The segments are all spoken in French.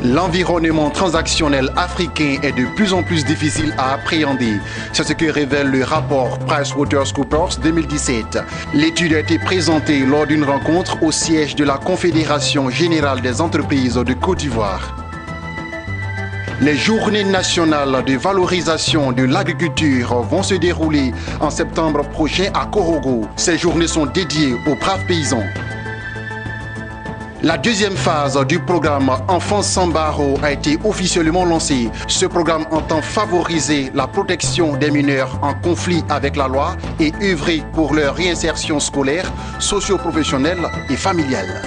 L'environnement transactionnel africain est de plus en plus difficile à appréhender. C'est ce que révèle le rapport PricewaterhouseCoopers 2017. L'étude a été présentée lors d'une rencontre au siège de la Confédération générale des entreprises de Côte d'Ivoire. Les journées nationales de valorisation de l'agriculture vont se dérouler en septembre prochain à Korogo. Ces journées sont dédiées aux braves paysans. La deuxième phase du programme Enfants sans barreaux a été officiellement lancée. Ce programme entend favoriser la protection des mineurs en conflit avec la loi et œuvrer pour leur réinsertion scolaire, socio-professionnelle et familiale.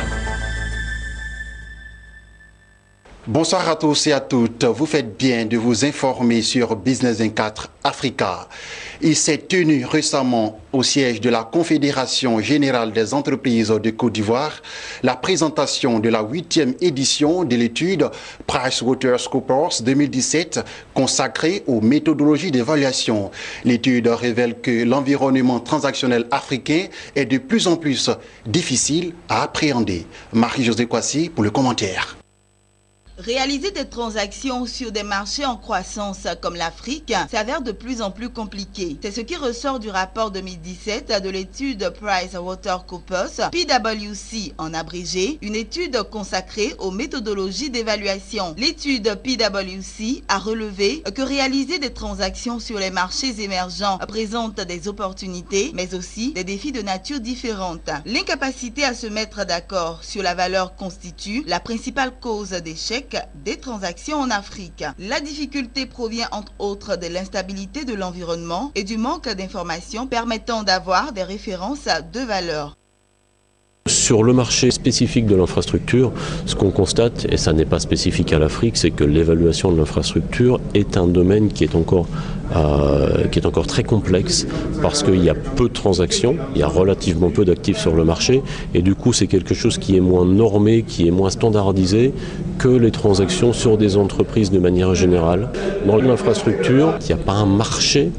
Bonsoir à tous et à toutes. Vous faites bien de vous informer sur Business 24 Africa. Il s'est tenu récemment au siège de la Confédération générale des entreprises de Côte d'Ivoire la présentation de la 8e édition de l'étude PricewaterhouseCoopers 2017 consacrée aux méthodologies d'évaluation. L'étude révèle que l'environnement transactionnel africain est de plus en plus difficile à appréhender. Marie-Josée Kwasi pour le commentaire. Réaliser des transactions sur des marchés en croissance comme l'Afrique s'avère de plus en plus compliqué. C'est ce qui ressort du rapport 2017 de l'étude PricewaterhouseCoopers, PwC en abrégé, une étude consacrée aux méthodologies d'évaluation. L'étude PwC a relevé que réaliser des transactions sur les marchés émergents présente des opportunités, mais aussi des défis de nature différente. L'incapacité à se mettre d'accord sur la valeur constitue la principale cause d'échec des transactions en Afrique. La difficulté provient entre autres de l'instabilité de l'environnement et du manque d'informations permettant d'avoir des références de valeur. Sur le marché spécifique de l'infrastructure, ce qu'on constate, et ça n'est pas spécifique à l'Afrique, c'est que l'évaluation de l'infrastructure est un domaine qui est encore très complexe parce qu'il y a peu de transactions, il y a relativement peu d'actifs sur le marché et du coup c'est quelque chose qui est moins normé, qui est moins standardisé que les transactions sur des entreprises de manière générale. Dans l'infrastructure, il n'y a pas un marché,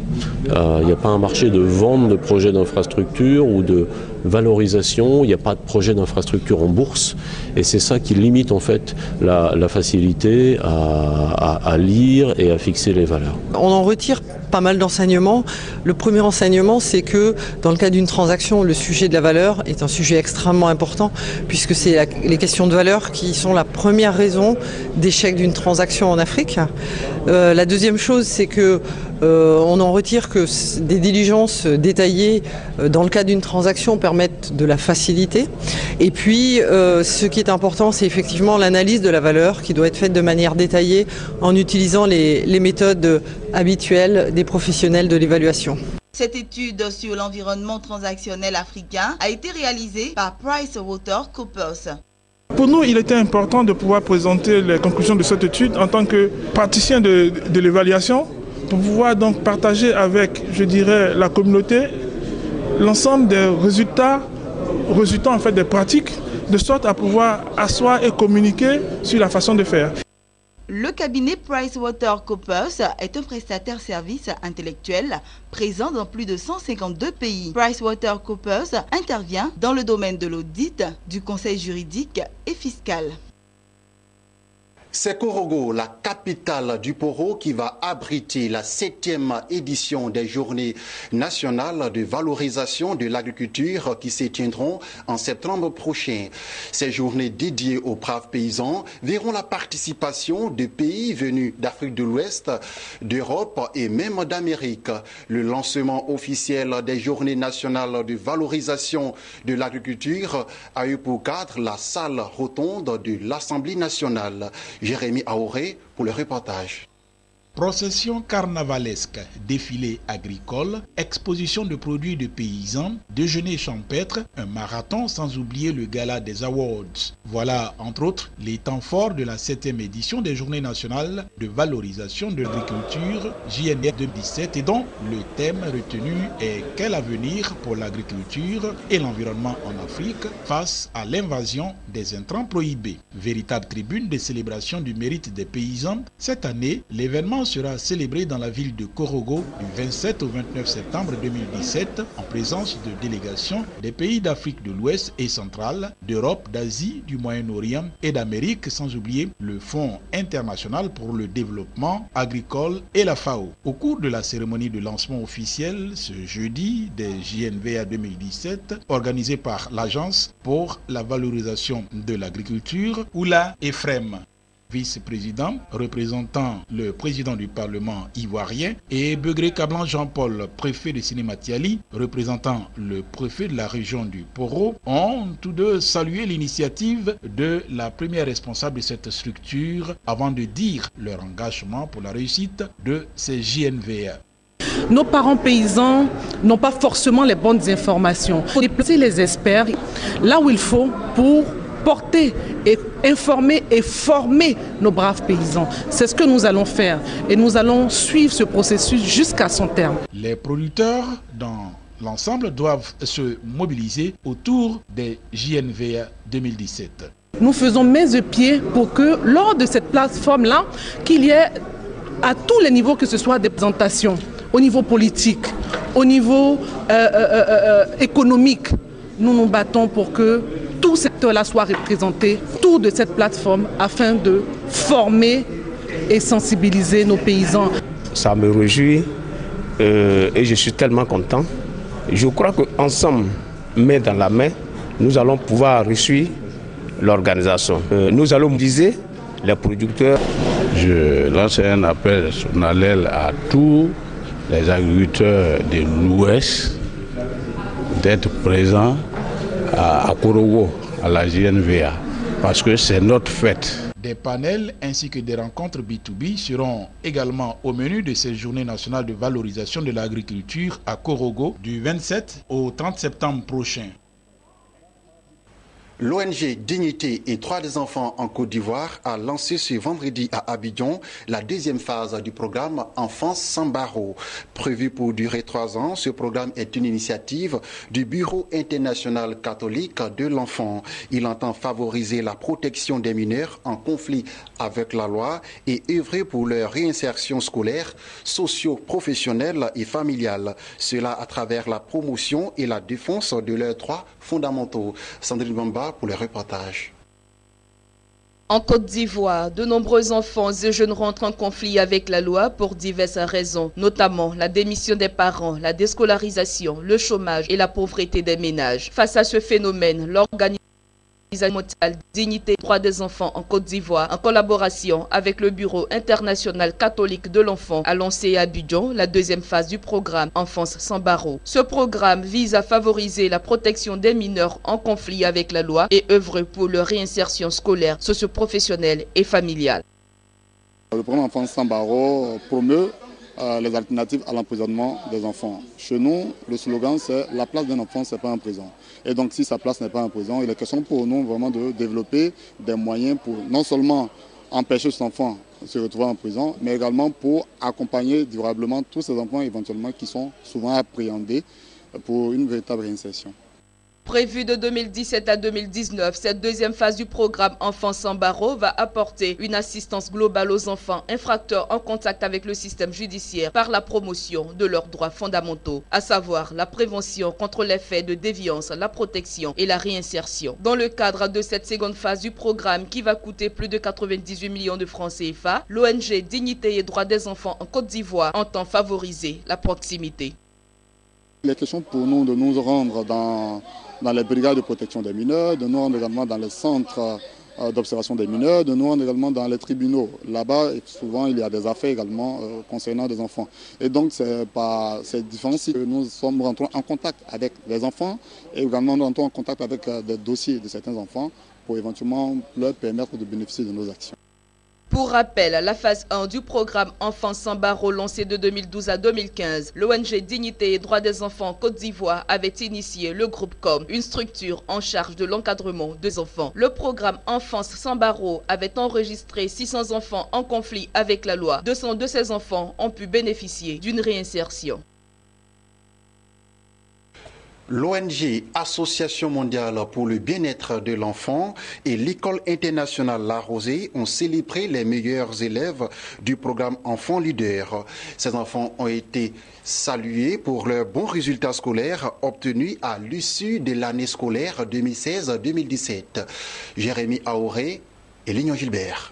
de vente de projets d'infrastructure ou de valorisation, il n'y a pas de projet d'infrastructure en bourse et c'est ça qui limite en fait la facilité à lire et à fixer les valeurs. On en retire pas mal d'enseignements. Le premier enseignement, c'est que dans le cas d'une transaction, le sujet de la valeur est un sujet extrêmement important puisque c'est les questions de valeur qui sont la première raison d'échec d'une transaction en Afrique. La deuxième chose, c'est que on en retire que des diligences détaillées dans le cas d'une transaction permettent de la facilité. Et puis, ce qui est important, c'est effectivement l'analyse de la valeur qui doit être faite de manière détaillée en utilisant les méthodes habituelles des professionnels de l'évaluation. Cette étude sur l'environnement transactionnel africain a été réalisée par PricewaterhouseCoopers. Pour nous, il était important de pouvoir présenter les conclusions de cette étude en tant que praticien de l'évaluation, pour pouvoir donc partager avec, je dirais, la communauté l'ensemble des résultats en fait des pratiques, de sorte à pouvoir asseoir et communiquer sur la façon de faire. Le cabinet PricewaterhouseCoopers est un prestataire service intellectuel présent dans plus de 152 pays. PricewaterhouseCoopers intervient dans le domaine de l'audit, du conseil juridique et fiscal. C'est Korogo, la capitale du Poro, qui va abriter la 7e édition des Journées nationales de valorisation de l'agriculture qui se tiendront en septembre prochain. Ces journées dédiées aux braves paysans verront la participation de pays venus d'Afrique de l'Ouest, d'Europe et même d'Amérique. Le lancement officiel des Journées nationales de valorisation de l'agriculture a eu pour cadre la salle rotonde de l'Assemblée nationale. Jérémy Aouré pour le reportage. Procession carnavalesque, défilé agricole, exposition de produits de paysans, déjeuner champêtre, un marathon sans oublier le gala des awards. Voilà, entre autres, les temps forts de la 7e édition des Journées nationales de valorisation de l'agriculture JNF 2017 et dont le thème retenu est « Quel avenir pour l'agriculture et l'environnement en Afrique face à l'invasion des intrants prohibés ». Véritable tribune de célébration du mérite des paysans, cette année, l'événement sera célébré dans la ville de Korogo du 27 au 29 septembre 2017 en présence de délégations des pays d'Afrique de l'Ouest et centrale, d'Europe, d'Asie, du Moyen-Orient et d'Amérique, sans oublier le Fonds international pour le développement agricole et la FAO. Au cours de la cérémonie de lancement officiel ce jeudi des JNVA 2017, organisée par l'Agence pour la valorisation de l'agriculture, ou la EFREM, vice-président, représentant le président du Parlement ivoirien, et Begré Cablan Jean-Paul, préfet de Sinématiali, représentant le préfet de la région du Poro, ont tous deux salué l'initiative de la première responsable de cette structure avant de dire leur engagement pour la réussite de ces JNVA. Nos parents paysans n'ont pas forcément les bonnes informations. Il faut déplacer les experts là où il faut pour porter et informer et former nos braves paysans. C'est ce que nous allons faire et nous allons suivre ce processus jusqu'à son terme. Les producteurs dans l'ensemble doivent se mobiliser autour des JNVA 2017. Nous faisons main et pieds pour que lors de cette plateforme-là, qu'il y ait à tous les niveaux, que ce soit des présentations, au niveau politique, au niveau économique, nous nous battons pour que tout secteur-là soit représenté autour de cette plateforme afin de former et sensibiliser nos paysans. Ça me réjouit et je suis tellement content. Je crois qu'ensemble, main dans la main, nous allons pouvoir réussir l'organisation. Nous allons mobiliser les producteurs. Je lance un appel solennel à tous les agriculteurs de l'Ouest d'être présents à Korogo, à la JNVA, parce que c'est notre fête. Des panels ainsi que des rencontres B2B seront également au menu de cette journée nationale de valorisation de l'agriculture à Korogo du 27 au 30 septembre prochain. L'ONG Dignité et Droits des enfants en Côte d'Ivoire a lancé ce vendredi à Abidjan la deuxième phase du programme Enfance sans barreaux. Prévu pour durer 3 ans, ce programme est une initiative du Bureau international catholique de l'enfant. Il entend favoriser la protection des mineurs en conflit avec la loi et œuvrer pour leur réinsertion scolaire, socio-professionnelle et familiale. Cela à travers la promotion et la défense de leurs droits fondamentaux. Sandrine Bamba pour le reportage. En Côte d'Ivoire, de nombreux enfants et jeunes rentrent en conflit avec la loi pour diverses raisons, notamment la démission des parents, la déscolarisation, le chômage et la pauvreté des ménages. Face à ce phénomène, l'organisation mondiale Dignité et Droits des enfants en Côte d'Ivoire, en collaboration avec le Bureau international catholique de l'enfant, a lancé à Abidjan la deuxième phase du programme Enfance sans barreaux. Ce programme vise à favoriser la protection des mineurs en conflit avec la loi et œuvre pour leur réinsertion scolaire, socio-professionnelle et familiale. Le programme Enfance sans barreaux promeut les alternatives à l'emprisonnement des enfants. Chez nous, le slogan c'est « La place d'un enfant, ce n'est pas en prison ». Et donc si sa place n'est pas en prison, il est question pour nous vraiment de développer des moyens pour non seulement empêcher cet enfant de se retrouver en prison, mais également pour accompagner durablement tous ces enfants éventuellement qui sont souvent appréhendés pour une véritable réinsertion. Prévue de 2017 à 2019, cette deuxième phase du programme Enfants sans barreaux va apporter une assistance globale aux enfants infracteurs en contact avec le système judiciaire par la promotion de leurs droits fondamentaux, à savoir la prévention contre les faits de déviance, la protection et la réinsertion. Dans le cadre de cette seconde phase du programme qui va coûter plus de 98 millions de francs CFA, l'ONG Dignité et Droits des enfants en Côte d'Ivoire entend favoriser la proximité. Il est question pour nous de nous rendre dans les brigades de protection des mineurs, de nous rendre également dans les centres d'observation des mineurs, de nous rendre également dans les tribunaux. Là-bas, souvent, il y a des affaires également concernant des enfants. Et donc, c'est par cette différence que nous rentrons en contact avec les enfants et également nous rentrons en contact avec des dossiers de certains enfants pour éventuellement leur permettre de bénéficier de nos actions. Pour rappel, la phase 1 du programme Enfants sans barreaux lancé de 2012 à 2015, l'ONG Dignité et Droits des enfants en Côte d'Ivoire avait initié le groupe COM, une structure en charge de l'encadrement des enfants. Le programme Enfance sans barreaux avait enregistré 600 enfants en conflit avec la loi. 200 de ces enfants ont pu bénéficier d'une réinsertion. L'ONG Association mondiale pour le bien-être de l'enfant et l'École internationale La Rosée ont célébré les meilleurs élèves du programme Enfants Leaders. Ces enfants ont été salués pour leurs bons résultats scolaires obtenus à l'issue de l'année scolaire 2016-2017. Jérémy Aoré et Lignon Gilbert.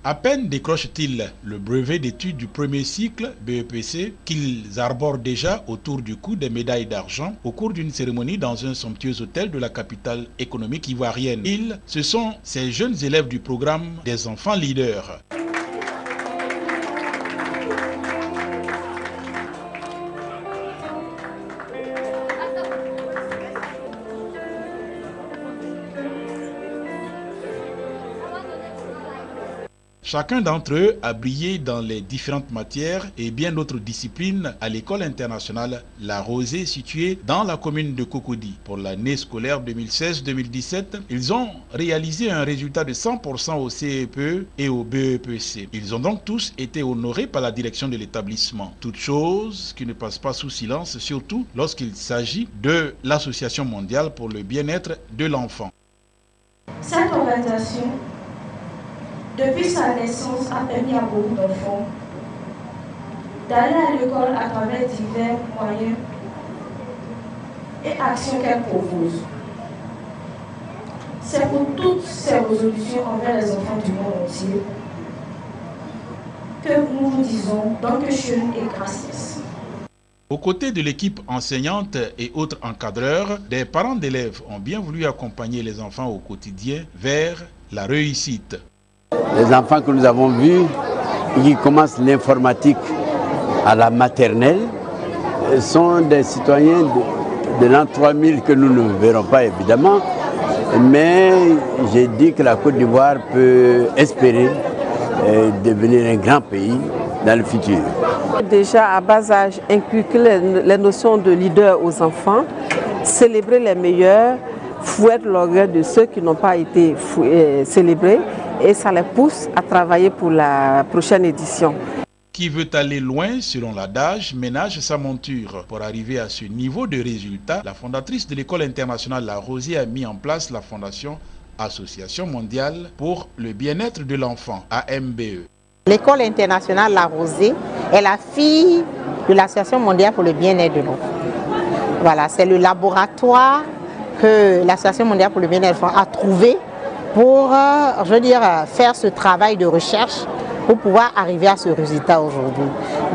À peine décrochent-ils le brevet d'études du premier cycle BEPC qu'ils arborent déjà autour du cou des médailles d'argent au cours d'une cérémonie dans un somptueux hôtel de la capitale économique ivoirienne. Ce sont ces jeunes élèves du programme des enfants leaders. Chacun d'entre eux a brillé dans les différentes matières et bien d'autres disciplines à l'école internationale La Rosée située dans la commune de Cocody. Pour l'année scolaire 2016-2017, ils ont réalisé un résultat de 100% au CEPE et au BEPC. Ils ont donc tous été honorés par la direction de l'établissement. Toute chose qui ne passe pas sous silence, surtout lorsqu'il s'agit de l'Association mondiale pour le bien-être de l'enfant. Cette organisation, depuis sa naissance, a permis à beaucoup d'enfants d'aller à l'école à travers divers moyens et actions qu'elle propose. C'est pour toutes ces résolutions envers les enfants du monde entier que nous vous disons Dankeschön et gracias. Aux côtés de l'équipe enseignante et autres encadreurs, des parents d'élèves ont bien voulu accompagner les enfants au quotidien vers la réussite. Les enfants que nous avons vus, qui commencent l'informatique à la maternelle, sont des citoyens de l'an 3000 que nous ne verrons pas évidemment, mais j'ai dit que la Côte d'Ivoire peut espérer devenir un grand pays dans le futur. Déjà à bas âge, inculquer les notions de leader aux enfants, célébrer les meilleurs, fouetter l'orgueil de ceux qui n'ont pas été célébrés, et ça les pousse à travailler pour la prochaine édition. Qui veut aller loin, selon l'adage, ménage sa monture. Pour arriver à ce niveau de résultat, la fondatrice de l'école internationale La Rosée a mis en place la fondation Association mondiale pour le bien-être de l'enfant, AMBE. L'école internationale La Rosée est la fille de l'Association mondiale pour le bien-être de l'enfant. Voilà, c'est le laboratoire que l'Association mondiale pour le bien-être de l'enfant a trouvé pour, faire ce travail de recherche pour pouvoir arriver à ce résultat aujourd'hui.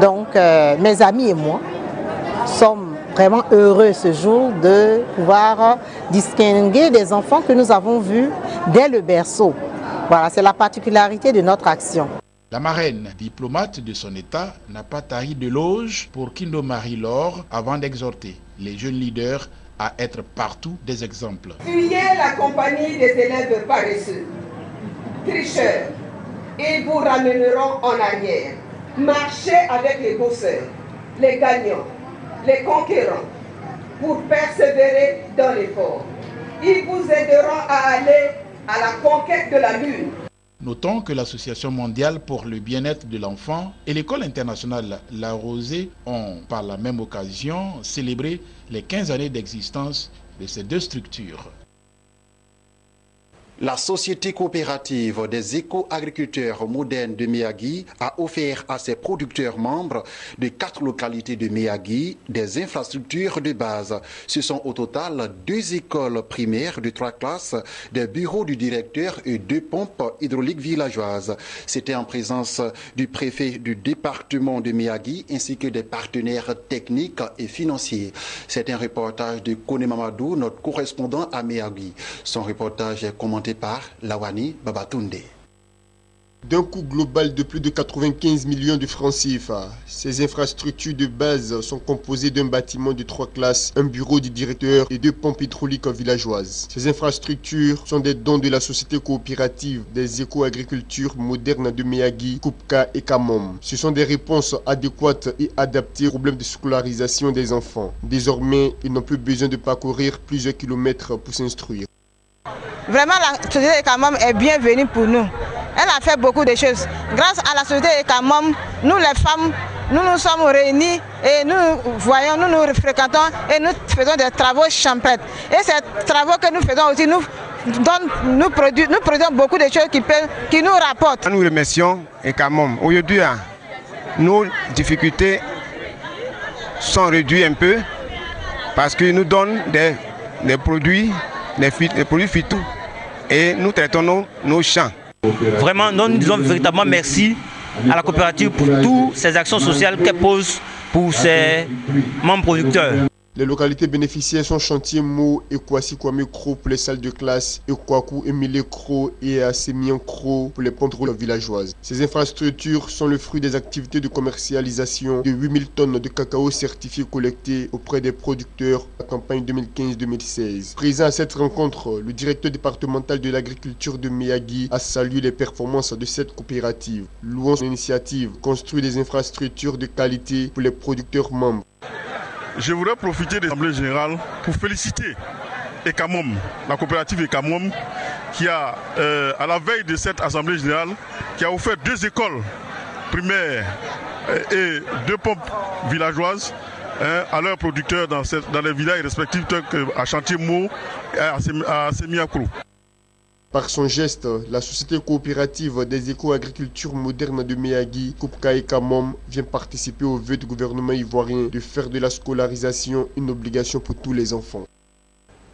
Donc, mes amis et moi sommes vraiment heureux ce jour de pouvoir distinguer des enfants que nous avons vus dès le berceau. Voilà, c'est la particularité de notre action. La marraine, diplomate de son État, n'a pas tari de loge pour Kindo Marie-Laure avant d'exhorter les jeunes leaders à être partout des exemples. Fuyez la compagnie des élèves paresseux, tricheurs, ils vous ramèneront en arrière. Marchez avec les bosseurs, les gagnants, les conquérants, pour persévérer dans l'effort. Ils vous aideront à aller à la conquête de la Lune. Notons que l'Association mondiale pour le bien-être de l'enfant et l'École internationale La Rosée ont, par la même occasion, célébré les 15 années d'existence de ces deux structures. La société coopérative des éco-agriculteurs modernes de Miyagi a offert à ses producteurs membres de 4 localités de Miyagi des infrastructures de base. Ce sont au total 2 écoles primaires de 3 classes, des bureaux du directeur et 2 pompes hydrauliques villageoises. C'était en présence du préfet du département de Miyagi ainsi que des partenaires techniques et financiers. C'est un reportage de Kone Mamadou, notre correspondant à Miyagi. Son reportage est commenté par Lawani Babatunde. D'un coût global de plus de 95 millions de francs CFA, ces infrastructures de base sont composées d'un bâtiment de 3 classes, un bureau du directeur et 2 pompes hydrauliques villageoises. Ces infrastructures sont des dons de la société coopérative des éco-agricultures modernes de Miyagi, Kupka et Kamom. Ce sont des réponses adéquates et adaptées aux problèmes de scolarisation des enfants. Désormais, ils n'ont plus besoin de parcourir plusieurs kilomètres pour s'instruire. Vraiment, la société Kamom est bienvenue pour nous. Elle a fait beaucoup de choses. Grâce à la société Kamom, nous les femmes, nous nous sommes réunis et nous voyons, nous nous fréquentons et nous faisons des travaux champêtres. Et ces travaux que nous faisons aussi nous produisons beaucoup de choses qui nous rapportent. Nous remercions ECAMOM. Aujourd'hui, nos difficultés sont réduites un peu parce qu'ils nous donnent des produits phyto et nous traitons nos champs. Vraiment, nous disons véritablement merci à la coopérative pour toutes ces actions sociales qu'elle pose pour ses membres producteurs. Les localités bénéficiaires sont Chantier Mo et Kwasi Kwame Kro pour les salles de classe et Kwaku Emile Kro et Asemian Kro pour les contrôles villageoises. Ces infrastructures sont le fruit des activités de commercialisation de 8000 tonnes de cacao certifié collectées auprès des producteurs à la campagne 2015-2016. Présent à cette rencontre, le directeur départemental de l'agriculture de Miyagi a salué les performances de cette coopérative, louant son initiative construire des infrastructures de qualité pour les producteurs membres. Je voudrais profiter de l'Assemblée générale pour féliciter ECAMOM, la coopérative ECAMOM, qui a, à la veille de cette Assemblée générale, qui a offert 2 écoles primaires et 2 pompes villageoises à leurs producteurs dans les villages respectifs à Chantier Mo et à Semiakro. Par son geste, la société coopérative des éco-agricultures modernes de Miyagi, Koupka ECAMOM, vient participer au vœu du gouvernement ivoirien de faire de la scolarisation une obligation pour tous les enfants.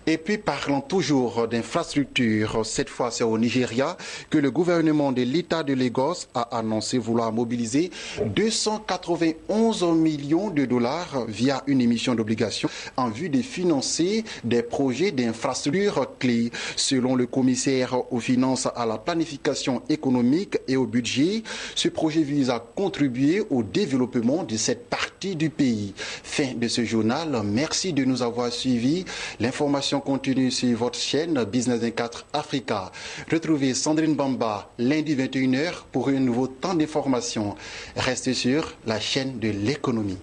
Et puis parlons toujours d'infrastructures. Cette fois, c'est au Nigeria que le gouvernement de l'État de Lagos a annoncé vouloir mobiliser 291 millions de dollars via une émission d'obligations en vue de financer des projets d'infrastructures clés. Selon le commissaire aux finances, à la planification économique et au budget, ce projet vise à contribuer au développement de cette partie du pays. Fin de ce journal. Merci de nous avoir suivis. L'information continue sur votre chaîne Business 24 Africa. Retrouvez Sandrine Bamba lundi 21h pour un nouveau temps d'information. Restez sur la chaîne de l'économie.